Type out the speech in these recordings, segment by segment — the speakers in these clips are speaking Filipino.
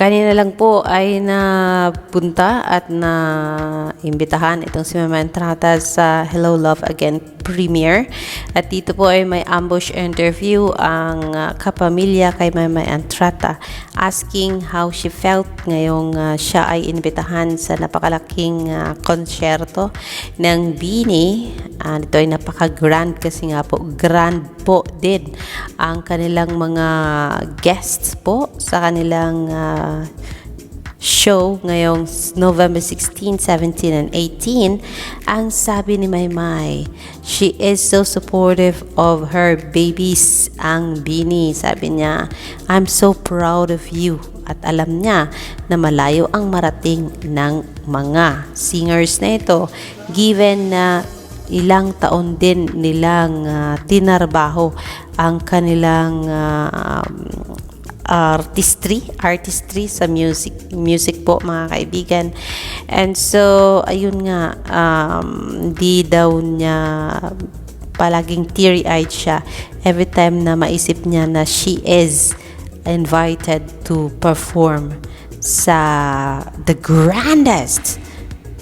Kanina lang po ay napunta at na-imbitahan itong si Mama Entrata sa Hello Love Again premiere. At dito po ay may ambush interview ang kapamilya kay Mama Entrata, asking how she felt ngayong siya ay inibitahan sa napakalaking konsyerto ng BINI. Ito ay napaka-grand kasi nga po, grand po din ang kanilang mga guests po sa kanilang show ngayong November 16, 17, and 18. Ang sabi ni Maymay, she is so supportive of her babies, ang BINI. Sabi niya, I'm so proud of you. At alam niya na malayo ang marating ng mga singers na ito, given na ilang taon din nilang tinarbaho ang kanilang artistry sa music po, mga kaibigan. And so ayun nga, di daw niya, palaging teary-eyed siya every time na maisip niya na she is invited to perform sa the grandest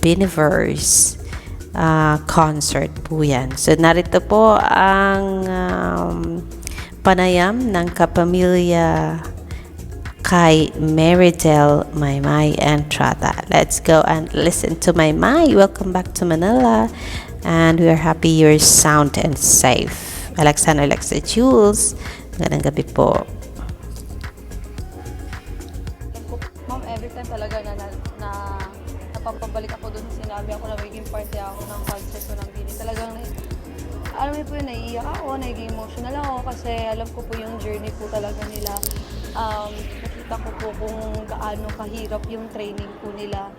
Biniverse concert po yan. So narito po ang panayam ng kapamilya kay Meridel Maymay Entrata. Let's go and listen to Maymay. Welcome back to Manila, and we are happy you're sound and safe. Alexander Alexa Jules, magandang gabi po. Ma'am, every time talaga na napapabalik ako doon, sinabi ako na magiging party ako ng concert ko ng BINI. Talagang, alam mo po yun, naiiyak ako, naging emotional ako kasi alam ko po yung journey po talaga nila. Nakita ko po kung gaano kahirap yung training po nila.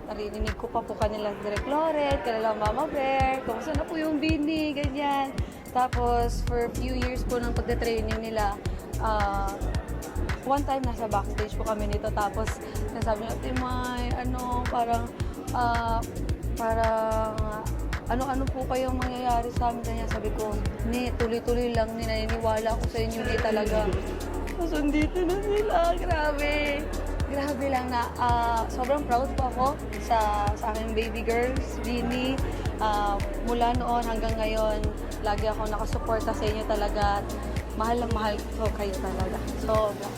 Narinig ko pa po kanila Direk Loret, kanila Mama Bear, kung saan na po yung BINI, ganyan. Tapos, for a few years po ng pagte-training nila, one time nasa backstage po kami nito, tapos nasabi niya, Timay, parang ano po kayong mangyayari sa amin. Kanya sabi ko, ni, tuloy-tuloy lang, ni, naniniwala ako sa inyo, ni talaga. Tapos andito na sila, grabe. Grabe lang na, sobrang proud po ako sa aking baby girls, BINI. Mula noon hanggang ngayon, lagi ako nakasuporta sa inyo talaga. Mahal na mahal ko kayo talaga. Sobra.